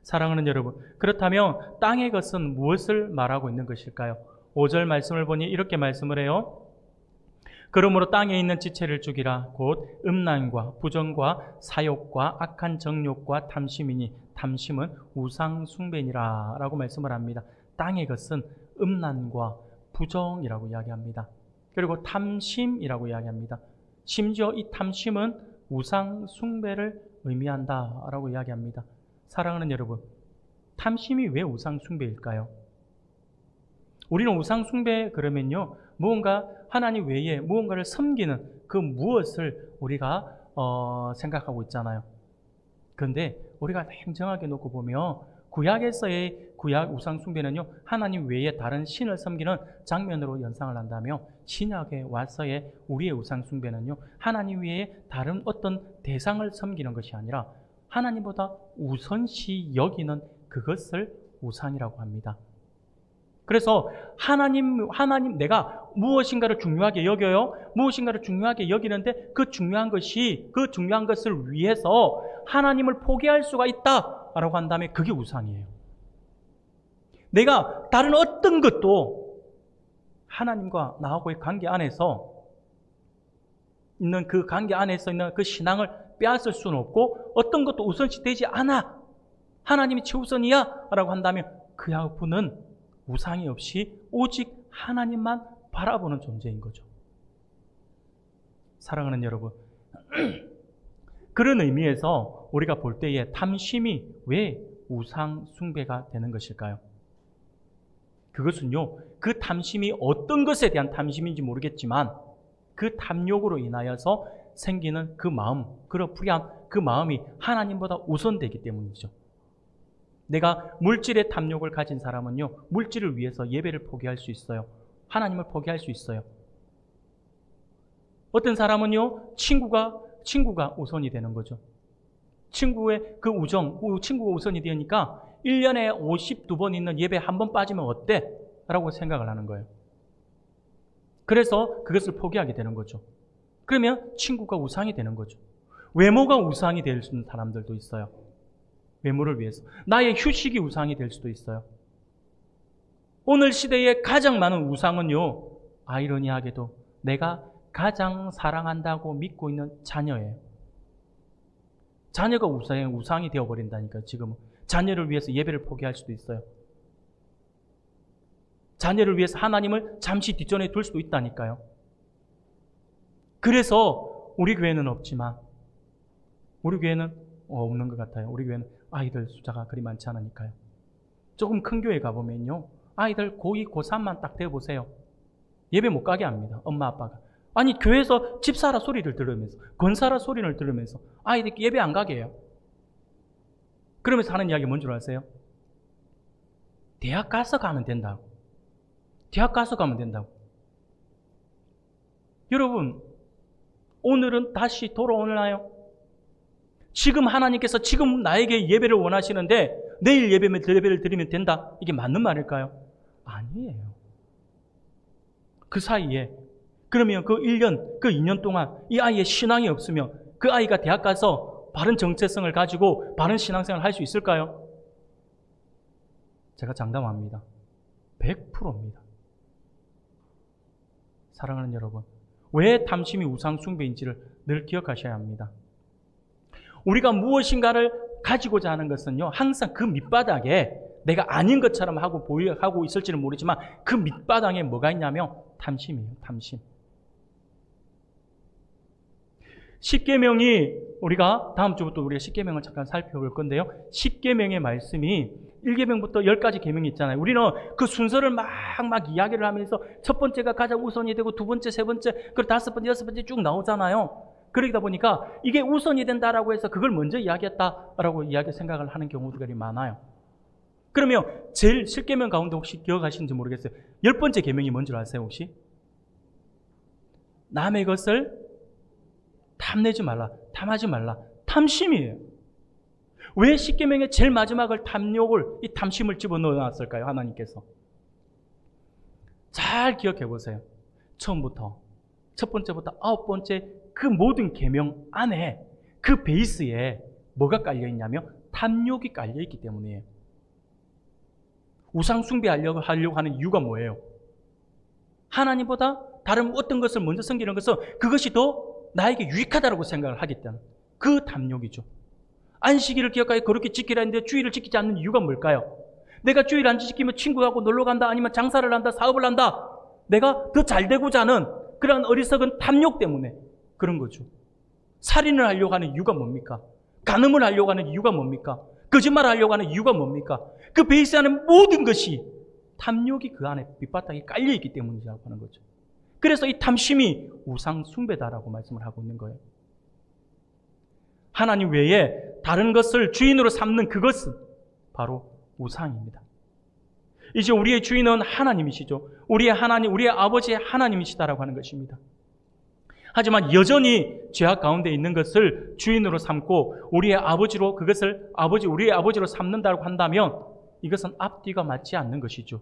S1: 사랑하는 여러분, 그렇다면 땅의 것은 무엇을 말하고 있는 것일까요? 5절 말씀을 보니 이렇게 말씀을 해요. 그러므로 땅에 있는 지체를 죽이라. 곧 음란과 부정과 사욕과 악한 정욕과 탐심이니 탐심은 우상 숭배니라 라고 말씀을 합니다. 땅의 것은 음란과 부정이라고 이야기합니다. 그리고 탐심이라고 이야기합니다. 심지어 이 탐심은 우상 숭배를 의미한다라고 이야기합니다. 사랑하는 여러분, 탐심이 왜 우상 숭배일까요? 우리는 우상 숭배 그러면요, 무언가 하나님 외에 무언가를 섬기는 그 무엇을 우리가 생각하고 있잖아요. 그런데 우리가 냉정하게 놓고 보면 구약에서의 구약 우상 숭배는요, 하나님 외에 다른 신을 섬기는 장면으로 연상을 한다며 신약에 와서의 우리의 우상 숭배는요, 하나님 외에 다른 어떤 대상을 섬기는 것이 아니라 하나님보다 우선시 여기는 그것을 우상이라고 합니다. 그래서 하나님 내가 무엇인가를 중요하게 여겨요. 무엇인가를 중요하게 여기는데 그 중요한 것을 위해서 하나님을 포기할 수가 있다라고 한다면 그게 우상이에요. 내가 다른 어떤 것도 하나님과 나하고의 관계 안에서 있는 그 관계 안에서 있는 그 신앙을 빼앗을 수는 없고 어떤 것도 우선시 되지 않아. 하나님이 최우선이야 라고 한다면 그분은 우상이 없이 오직 하나님만 바라보는 존재인 거죠. 사랑하는 여러분, 그런 의미에서 우리가 볼 때에 탐심이 왜 우상 숭배가 되는 것일까요? 그것은요, 그 탐심이 어떤 것에 대한 탐심인지 모르겠지만 그 탐욕으로 인하여서 생기는 그 마음, 그런 불안, 그 마음이 하나님보다 우선되기 때문이죠. 내가 물질의 탐욕을 가진 사람은요, 물질을 위해서 예배를 포기할 수 있어요. 하나님을 포기할 수 있어요. 어떤 사람은요, 친구가 우선이 되는 거죠. 친구의 그 우정, 친구가 우선이 되니까 1년에 52번 있는 예배 한 번 빠지면 어때? 라고 생각을 하는 거예요. 그래서 그것을 포기하게 되는 거죠. 그러면 친구가 우상이 되는 거죠. 외모가 우상이 될 수 있는 사람들도 있어요. 외모를 위해서. 나의 휴식이 우상이 될 수도 있어요. 오늘 시대에 가장 많은 우상은요, 아이러니하게도 내가 가장 사랑한다고 믿고 있는 자녀예요. 자녀가 우상이 되어버린다니까요, 지금은. 자녀를 위해서 예배를 포기할 수도 있어요. 자녀를 위해서 하나님을 잠시 뒷전에 둘 수도 있다니까요. 그래서 우리 교회는 없지만, 우리 교회는 없는 것 같아요. 우리 교회는 아이들 숫자가 그리 많지 않으니까요. 조금 큰 교회 가보면요, 아이들 고2, 고3만 딱 되어보세요. 예배 못 가게 합니다. 엄마 아빠가. 아니 교회에서 집사라 소리를 들으면서, 권사라 소리를 들으면서 아이들 예배 안 가게 해요. 그러면서 하는 이야기 뭔 줄 아세요? 대학 가서 가면 된다고. 대학 가서 가면 된다고. 여러분, 오늘은 다시 돌아오나요? 지금 하나님께서 지금 나에게 예배를 원하시는데 내일 예배를 드리면 된다? 이게 맞는 말일까요? 아니에요. 그 사이에 그러면 그 1년, 그 2년 동안 이 아이의 신앙이 없으면 그 아이가 대학 가서 바른 정체성을 가지고 바른 신앙생활을 할 수 있을까요? 제가 장담합니다. 100%입니다. 사랑하는 여러분, 왜 탐심이 우상 숭배인지를 늘 기억하셔야 합니다. 우리가 무엇인가를 가지고자 하는 것은요, 항상 그 밑바닥에 내가 아닌 것처럼 하고 있을지는 모르지만 그 밑바닥에 뭐가 있냐면 탐심이에요. 탐심. 십계명이 우리가 다음 주부터 우리가 십계명을 잠깐 살펴볼 건데요. 십계명의 말씀이 1계명부터 10가지 계명이 있잖아요. 우리는 그 순서를 막 이야기를 하면서 첫 번째가 가장 우선이 되고 두 번째, 세 번째, 그리고 다섯 번째, 여섯 번째 쭉 나오잖아요. 그러다 보니까 이게 우선이 된다라고 해서 그걸 먼저 이야기했다라고 생각을 하는 경우들이 많아요. 그러면 제일 십계명 가운데 혹시 기억하시는지 모르겠어요. 10번째 계명이 뭔 줄 아세요 혹시? 남의 것을 탐내지 말라, 탐하지 말라. 탐심이에요. 왜 십계명의 제일 마지막을 이 탐심을 집어넣어놨을까요? 하나님께서. 잘 기억해 보세요. 처음부터 첫 번째부터 9번째 그 모든 계명 안에 그 베이스에 뭐가 깔려있냐면 탐욕이 깔려있기 때문이에요. 우상 숭배하려고 하는 이유가 뭐예요? 하나님보다 다른 어떤 것을 먼저 섬기는 것은 그것이 더 나에게 유익하다고 생각을 하기 때문에 그 탐욕이죠. 안식일을 기억하여 거룩히 지키라 했는데 주일을 지키지 않는 이유가 뭘까요? 내가 주일 안 지키면 친구하고 놀러 간다, 아니면 장사를 한다, 사업을 한다, 내가 더 잘 되고자 하는 그런 어리석은 탐욕 때문에 그런 거죠. 살인을 하려고 하는 이유가 뭡니까? 간음을 하려고 하는 이유가 뭡니까? 거짓말을 하려고 하는 이유가 뭡니까? 그 베이스 안에 모든 것이 탐욕이 그 안에 밑바닥에 깔려있기 때문이라고 하는 거죠. 그래서 이 탐심이 우상 숭배다라고 말씀을 하고 있는 거예요. 하나님 외에 다른 것을 주인으로 삼는 그것은 바로 우상입니다. 이제 우리의 주인은 하나님이시죠. 우리의 하나님, 우리의 아버지의 하나님이시다라고 하는 것입니다. 하지만 여전히 죄악 가운데 있는 것을 주인으로 삼고 우리의 아버지로 그것을 우리의 아버지로 삼는다고 한다면 이것은 앞뒤가 맞지 않는 것이죠.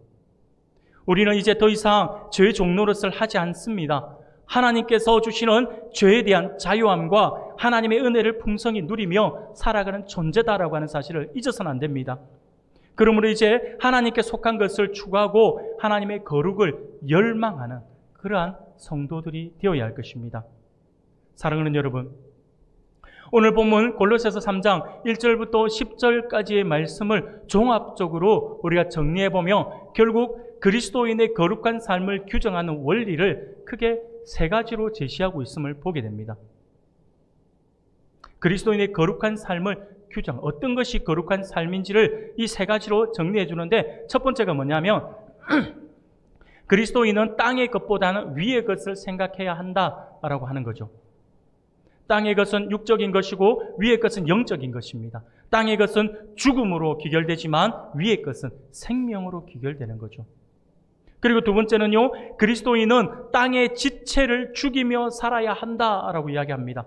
S1: 우리는 이제 더 이상 죄의 종노릇을 하지 않습니다. 하나님께서 주시는 죄에 대한 자유함과 하나님의 은혜를 풍성히 누리며 살아가는 존재다라고 하는 사실을 잊어서는 안 됩니다. 그러므로 이제 하나님께 속한 것을 추구하고 하나님의 거룩을 열망하는 그러한 성도들이 되어야 할 것입니다. 사랑하는 여러분, 오늘 본문 골로새서 3장 1절부터 10절까지의 말씀을 종합적으로 우리가 정리해보면 결국 그리스도인의 거룩한 삶을 규정하는 원리를 크게 세 가지로 제시하고 있음을 보게 됩니다. 그리스도인의 거룩한 삶을 규정, 어떤 것이 거룩한 삶인지를 이 세 가지로 정리해 주는데, 첫 번째가 뭐냐면 그리스도인은 땅의 것보다는 위의 것을 생각해야 한다라고 하는 거죠. 땅의 것은 육적인 것이고 위의 것은 영적인 것입니다. 땅의 것은 죽음으로 귀결되지만 위의 것은 생명으로 귀결되는 거죠. 그리고 두 번째는요, 그리스도인은 땅의 지체를 죽이며 살아야 한다라고 이야기합니다.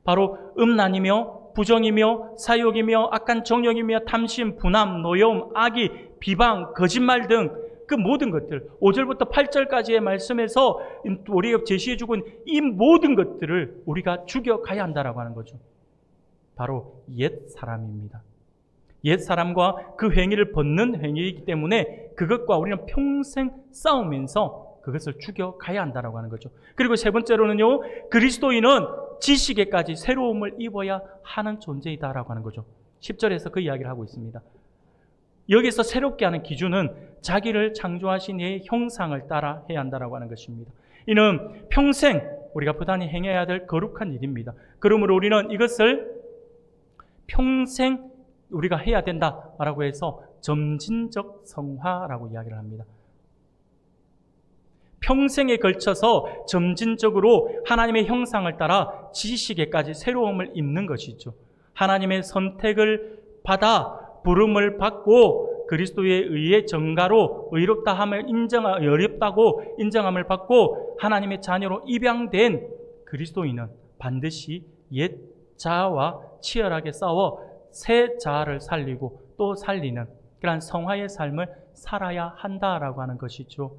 S1: 바로 음란이며 부정이며 사욕이며 악한 정욕이며 탐심, 분함, 노여움, 악의, 비방, 거짓말 등 그 모든 것들, 5절부터 8절까지의 말씀에서 우리가 제시해주고 있는 이 모든 것들을 우리가 죽여가야 한다라고 하는 거죠. 바로 옛 사람입니다. 옛 사람과 그 행위를 벗는 행위이기 때문에 그것과 우리는 평생 싸우면서 그것을 죽여가야 한다라고 하는 거죠. 그리고 세 번째로는요, 그리스도인은 지식에까지 새로움을 입어야 하는 존재이다라고 하는 거죠. 10절에서 그 이야기를 하고 있습니다. 여기서 새롭게 하는 기준은 자기를 창조하신 이의 형상을 따라 해야 한다라고 하는 것입니다. 이는 평생 우리가 부단히 행해야 될 거룩한 일입니다. 그러므로 우리는 이것을 평생 우리가 해야 된다라고 해서 점진적 성화라고 이야기를 합니다. 평생에 걸쳐서 점진적으로 하나님의 형상을 따라 지식에까지 새로움을 입는 것이죠. 하나님의 선택을 받아 부름을 받고 그리스도에 의해 정가로 의롭다함을 어렵다고 인정함을 받고 하나님의 자녀로 입양된 그리스도인은 반드시 옛 자아와 치열하게 싸워 새 자아를 살리고 또 살리는 그러한 성화의 삶을 살아야 한다라고 하는 것이죠.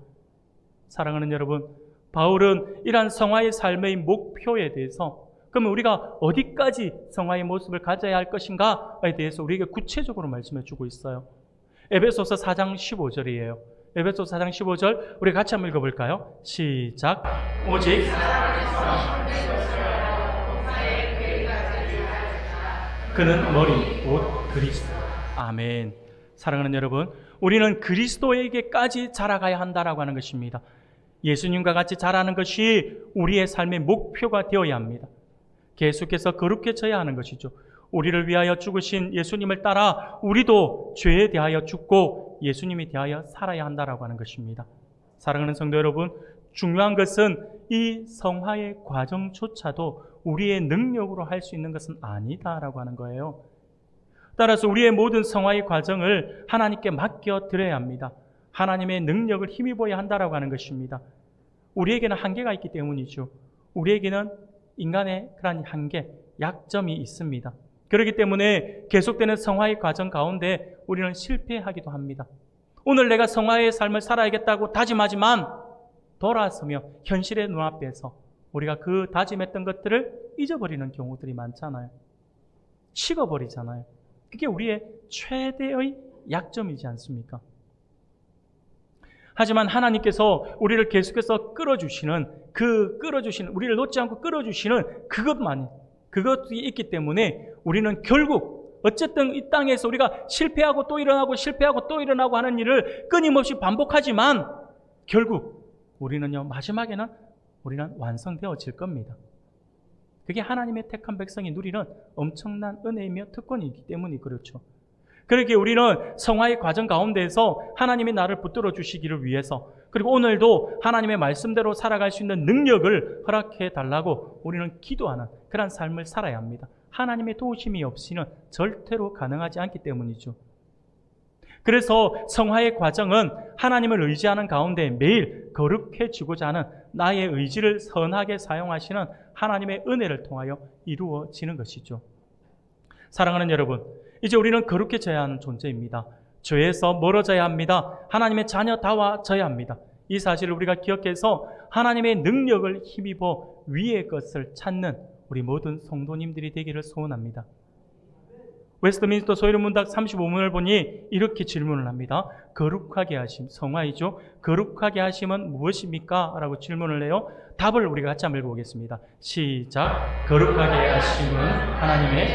S1: 사랑하는 여러분, 바울은 이러한 성화의 삶의 목표에 대해서 그러면 우리가 어디까지 성화의 모습을 가져야 할 것인가에 대해서 우리에게 구체적으로 말씀해 주고 있어요. 에베소서 4장 15절이에요. 에베소서 4장 15절 우리 같이 한번 읽어볼까요? 시작. 오직 그는 머리 곧 그리스도. 아멘. 사랑하는 여러분, 우리는 그리스도에게까지 자라가야 한다라고 하는 것입니다. 예수님과 같이 자라는 것이 우리의 삶의 목표가 되어야 합니다. 계속해서 거룩해져야 하는 것이죠. 우리를 위하여 죽으신 예수님을 따라 우리도 죄에 대하여 죽고 예수님에 대하여 살아야 한다라고 하는 것입니다. 사랑하는 성도 여러분, 중요한 것은 이 성화의 과정조차도 우리의 능력으로 할 수 있는 것은 아니다라고 하는 거예요. 따라서 우리의 모든 성화의 과정을 하나님께 맡겨드려야 합니다. 하나님의 능력을 힘입어야 한다라고 하는 것입니다. 우리에게는 한계가 있기 때문이죠. 우리에게는 인간의 그런 한계, 약점이 있습니다. 그렇기 때문에 계속되는 성화의 과정 가운데 우리는 실패하기도 합니다. 오늘 내가 성화의 삶을 살아야겠다고 다짐하지만 돌아서며 현실의 눈앞에서 우리가 그 다짐했던 것들을 잊어버리는 경우들이 많잖아요. 식어버리잖아요. 그게 우리의 최대의 약점이지 않습니까? 하지만 하나님께서 우리를 계속해서 끌어주시는 우리를 놓지 않고 끌어주시는 그것이 있기 때문에 우리는 결국 어쨌든 이 땅에서 우리가 실패하고 또 일어나고 하는 일을 끊임없이 반복하지만 결국 우리는요, 마지막에는 우리는 완성되어질 겁니다. 그게 하나님의 택한 백성이 누리는 엄청난 은혜이며 특권이기 때문이 그렇죠. 그렇게 우리는 성화의 과정 가운데에서 하나님이 나를 붙들어 주시기를 위해서, 그리고 오늘도 하나님의 말씀대로 살아갈 수 있는 능력을 허락해 달라고 우리는 기도하는 그런 삶을 살아야 합니다. 하나님의 도우심이 없이는 절대로 가능하지 않기 때문이죠. 그래서 성화의 과정은 하나님을 의지하는 가운데 매일 거룩해지고자 하는 나의 의지를 선하게 사용하시는 하나님의 은혜를 통하여 이루어지는 것이죠. 사랑하는 여러분, 이제 우리는 거룩해져야 하는 존재입니다. 죄에서 멀어져야 합니다. 하나님의 자녀다워져야 합니다. 이 사실을 우리가 기억해서 하나님의 능력을 힘입어 위의 것을 찾는 우리 모든 성도님들이 되기를 소원합니다. 웨스트민스터 소요리 문답 35문을 보니 이렇게 질문을 합니다. 거룩하게 하심, 성화이죠. 거룩하게 하심은 무엇입니까? 라고 질문을 해요. 답을 우리가 같이 한번 읽어보겠습니다. 시작. 거룩하게 하심은 하나님의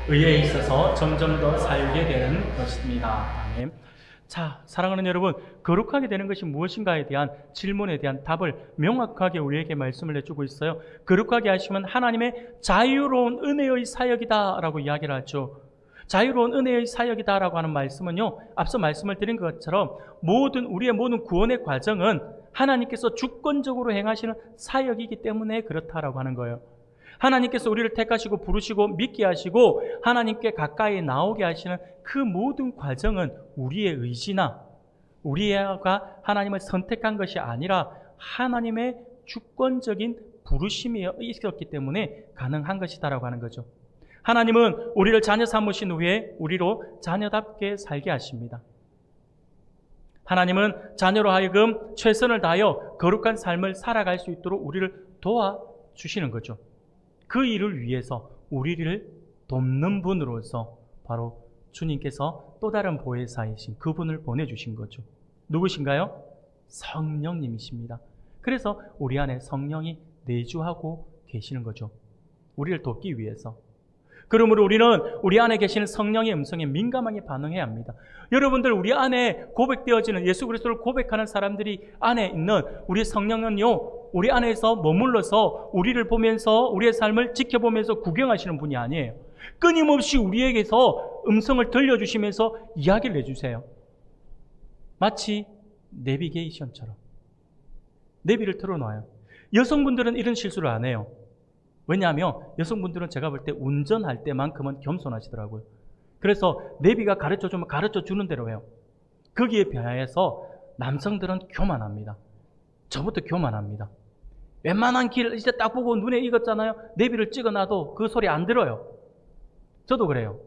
S1: 의에 있어서 점점 더 살게 되는 것입니다. 아멘. 자, 사랑하는 여러분, 거룩하게 되는 것이 무엇인가에 대한 질문에 대한 답을 명확하게 우리에게 말씀을 해주고 있어요. 거룩하게 하시면 하나님의 자유로운 은혜의 사역이다 라고 이야기를 하죠. 자유로운 은혜의 사역이다 라고 하는 말씀은요, 앞서 말씀을 드린 것처럼 우리의 모든 구원의 과정은 하나님께서 주권적으로 행하시는 사역이기 때문에 그렇다라고 하는 거예요. 하나님께서 우리를 택하시고 부르시고 믿게 하시고 하나님께 가까이 나오게 하시는 그 모든 과정은 우리의 의지나 우리가 하나님을 선택한 것이 아니라 하나님의 주권적인 부르심이 있었기 때문에 가능한 것이다라고 하는 거죠. 하나님은 우리를 자녀 삼으신 후에 우리로 자녀답게 살게 하십니다. 하나님은 자녀로 하여금 최선을 다하여 거룩한 삶을 살아갈 수 있도록 우리를 도와주시는 거죠. 그 일을 위해서 우리를 돕는 분으로서 바로 주님께서 또 다른 보혜사이신 그분을 보내주신 거죠. 누구신가요? 성령님이십니다. 그래서 우리 안에 성령이 내주하고 계시는 거죠. 우리를 돕기 위해서. 그러므로 우리는 우리 안에 계시는 성령의 음성에 민감하게 반응해야 합니다. 여러분들, 우리 안에 고백되어지는 예수 그리스도를 고백하는 사람들이 안에 있는 우리 성령은요, 우리 안에서 머물러서 우리를 보면서 우리의 삶을 지켜보면서 구경하시는 분이 아니에요. 끊임없이 우리에게서 음성을 들려주시면서 이야기를 해주세요. 마치 내비게이션처럼 내비를 틀어놔요. 여성분들은 이런 실수를 안 해요. 왜냐하면 여성분들은 제가 볼 때 운전할 때만큼은 겸손하시더라고요. 그래서 내비가 가르쳐주면 가르쳐주는 대로 해요. 거기에 비하여서 남성들은 교만합니다. 저부터 교만합니다. 웬만한 길 이제 딱 보고 눈에 익었잖아요. 내비를 찍어놔도 그 소리 안 들어요. 저도 그래요.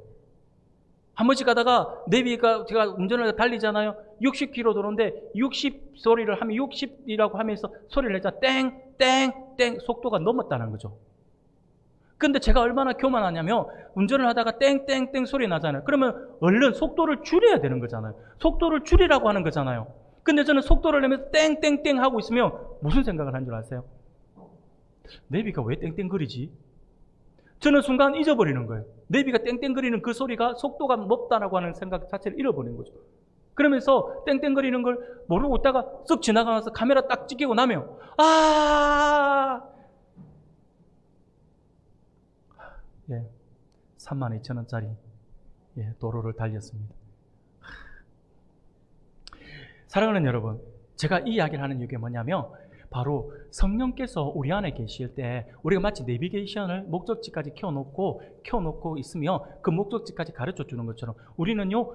S1: 한 번씩 가다가 내비가 제가 운전을 달리잖아요. 60km 도로인데 60 소리를 하면 60이라고 하면서 소리를 내자 땡, 땡, 땡 속도가 넘었다는 거죠. 근데 제가 얼마나 교만하냐면 운전을 하다가 땡땡땡 소리 나잖아요. 그러면 얼른 속도를 줄여야 되는 거잖아요. 속도를 줄이라고 하는 거잖아요. 근데 저는 속도를 내면서 땡땡땡 하고 있으면 무슨 생각을 한 줄 아세요? 내비가 왜 땡땡거리지? 저는 순간 잊어버리는 거예요. 내비가 땡땡거리는 그 소리가 속도가 높다라고 하는 생각 자체를 잃어버리는 거죠. 그러면서 땡땡거리는 걸 모르고 있다가 쓱 지나가면서 카메라 딱 찍히고 나면 예, 32,000원짜리 도로를 달렸습니다. 사랑하는 여러분, 제가 이 이야기를 하는 이유가 뭐냐면 바로 성령께서 우리 안에 계실 때 우리가 마치 내비게이션을 목적지까지 켜놓고 있으면 그 목적지까지 가르쳐 주는 것처럼 우리는요,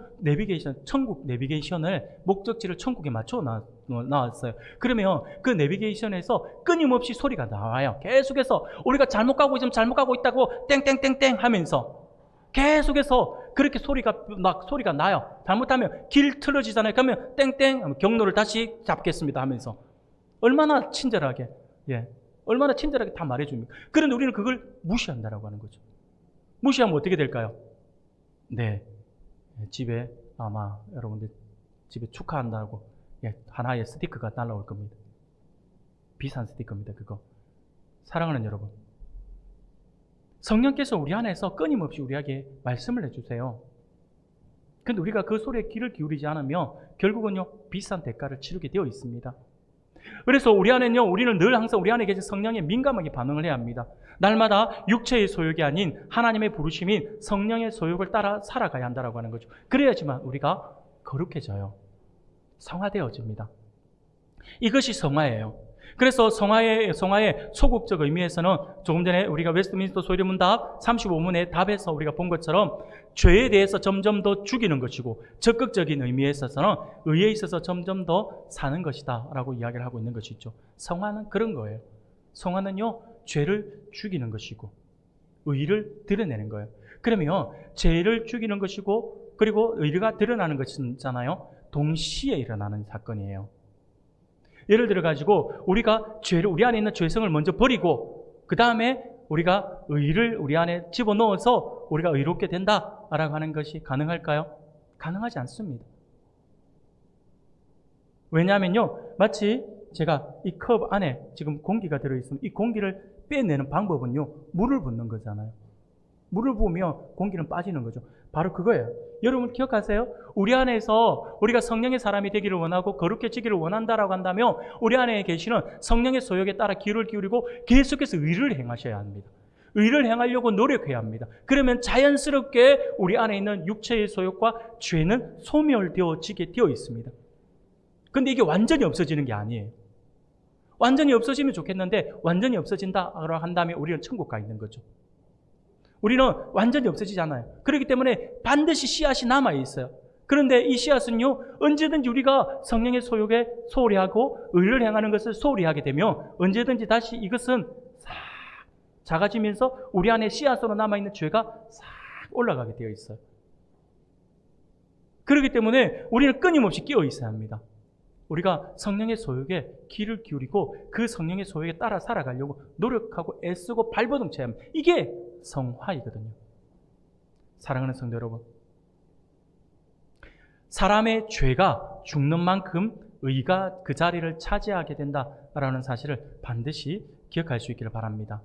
S1: 천국 내비게이션을 목적지를 천국에 맞춰 나왔어요. 그러면 그 내비게이션에서 끊임없이 소리가 나와요. 계속해서 우리가 잘못 가고 있으면 잘못 가고 있다고 땡땡땡땡 하면서 계속해서 그렇게 소리가 나요. 잘못하면 길 틀어지잖아요. 그러면 땡땡 경로를 다시 잡겠습니다 하면서 얼마나 친절하게 다 말해줍니까? 그런데 우리는 그걸 무시한다라고 하는 거죠. 무시하면 어떻게 될까요? 네, 집에 아마 여러분들 집에 축하한다고 하나의 스티커가 날라올 겁니다. 비싼 스티커입니다. 그거. 사랑하는 여러분, 성령께서 우리 안에서 끊임없이 우리에게 말씀을 해주세요. 근데 우리가 그 소리에 귀를 기울이지 않으면 결국은요, 비싼 대가를 치르게 되어 있습니다. 그래서 우리는 늘 항상 우리 안에 계신 성령에 민감하게 반응을 해야 합니다. 날마다 육체의 소욕이 아닌 하나님의 부르심인 성령의 소욕을 따라 살아가야 한다고 하는 거죠. 그래야지만 우리가 거룩해져요. 성화되어집니다. 이것이 성화예요. 그래서 성화의 소극적 의미에서는 조금 전에 우리가 웨스트민스터 소리문답 35문의 답에서 우리가 본 것처럼 죄에 대해서 점점 더 죽이는 것이고, 적극적인 의미에 있어서는 의에 있어서 점점 더 사는 것이다 라고 이야기를 하고 있는 것이죠. 성화는 그런 거예요. 성화는요, 죄를 죽이는 것이고 의를 드러내는 거예요. 그러면 죄를 죽이는 것이고 그리고 의가 드러나는 것이잖아요. 동시에 일어나는 사건이에요. 예를 들어 가지고 우리가 우리 안에 있는 죄성을 먼저 버리고 그 다음에 우리가 의를 우리 안에 집어넣어서 우리가 의롭게 된다라고 하는 것이 가능할까요? 가능하지 않습니다. 왜냐하면요, 마치 제가 이 컵 안에 지금 공기가 들어있으면 이 공기를 빼내는 방법은요, 물을 붓는 거잖아요. 물을 부으면 공기는 빠지는 거죠. 바로 그거예요. 여러분 기억하세요? 우리 안에서 우리가 성령의 사람이 되기를 원하고 거룩해지기를 원한다라고 한다면 우리 안에 계시는 성령의 소욕에 따라 귀를 기울이고 계속해서 의를 행하셔야 합니다. 의를 행하려고 노력해야 합니다. 그러면 자연스럽게 우리 안에 있는 육체의 소욕과 죄는 소멸되어지게 되어 있습니다. 근데 이게 완전히 없어지는 게 아니에요. 완전히 없어지면 좋겠는데 완전히 없어진다라고 한다면 우리는 천국 가 있는 거죠. 우리는 완전히 없어지지 않아요. 그렇기 때문에 반드시 씨앗이 남아있어요. 그런데 이 씨앗은요, 언제든지 우리가 성령의 소욕에 소홀히 하고 의를 행하는 것을 소홀히 하게 되면 언제든지 다시 이것은 싹 작아지면서 우리 안에 씨앗으로 남아있는 죄가 싹 올라가게 되어 있어요. 그렇기 때문에 우리는 끊임없이 끼어 있어야 합니다. 우리가 성령의 소욕에 귀를 기울이고 그 성령의 소욕에 따라 살아가려고 노력하고 애쓰고 발버둥쳐야 합니다. 이게 성화이거든요. 사랑하는 성도 여러분, 사람의 죄가 죽는 만큼 의가 그 자리를 차지하게 된다라는 사실을 반드시 기억할 수 있기를 바랍니다.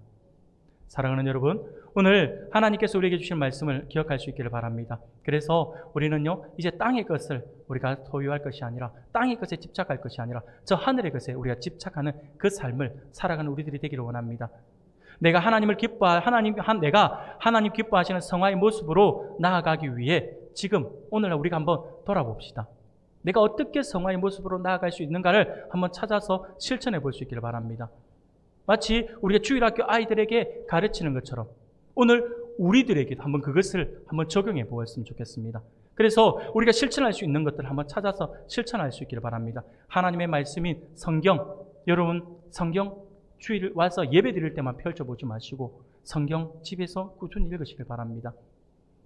S1: 사랑하는 여러분, 오늘 하나님께서 우리에게 주신 말씀을 기억할 수 있기를 바랍니다. 그래서 우리는요, 이제 땅의 것을 우리가 소유할 것이 아니라, 땅의 것에 집착할 것이 아니라 저 하늘의 것에 우리가 집착하는 그 삶을 살아가는 우리들이 되기를 원합니다. 내가 내가 하나님 기뻐하시는 성화의 모습으로 나아가기 위해 지금 오늘날 우리가 한번 돌아봅시다. 내가 어떻게 성화의 모습으로 나아갈 수 있는가를 한번 찾아서 실천해 볼 수 있기를 바랍니다. 마치 우리가 주일학교 아이들에게 가르치는 것처럼 오늘 우리들에게도 한번 그것을 한번 적용해 보았으면 좋겠습니다. 그래서 우리가 실천할 수 있는 것들을 한번 찾아서 실천할 수 있기를 바랍니다. 하나님의 말씀인 성경, 여러분 성경 주일 와서 예배 드릴 때만 펼쳐보지 마시고 성경 집에서 꾸준히 읽으시길 바랍니다.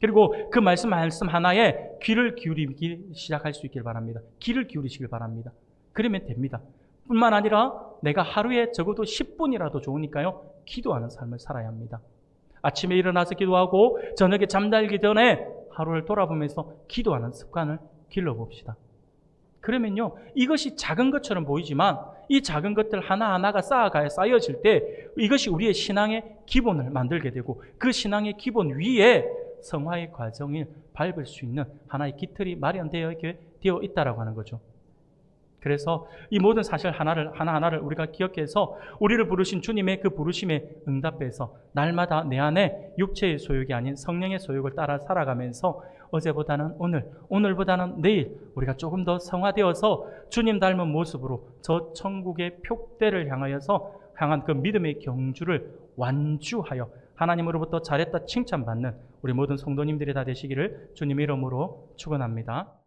S1: 그리고 그 말씀 하나에 귀를 기울이기 시작할 수 있길 바랍니다. 귀를 기울이시길 바랍니다. 그러면 됩니다. 뿐만 아니라 내가 하루에 적어도 10분이라도 좋으니까요, 기도하는 삶을 살아야 합니다. 아침에 일어나서 기도하고 저녁에 잠들기 전에 하루를 돌아보면서 기도하는 습관을 길러봅시다. 그러면요, 이것이 작은 것처럼 보이지만 이 작은 것들 하나하나가 쌓여질 때 이것이 우리의 신앙의 기본을 만들게 되고 그 신앙의 기본 위에 성화의 과정을 밟을 수 있는 하나의 기틀이 마련되어 있다라고 하는 거죠. 그래서 이 모든 사실 하나하나를 우리가 기억해서 우리를 부르신 주님의 그 부르심에 응답해서 날마다 내 안에 육체의 소욕이 아닌 성령의 소욕을 따라 살아가면서 어제보다는 오늘보다는 내일 우리가 조금 더 성화되어서 주님 닮은 모습으로 저 천국의 표대를 향한 그 믿음의 경주를 완주하여 하나님으로부터 잘했다 칭찬받는 우리 모든 성도님들이 다 되시기를 주님의 이름으로 축원합니다.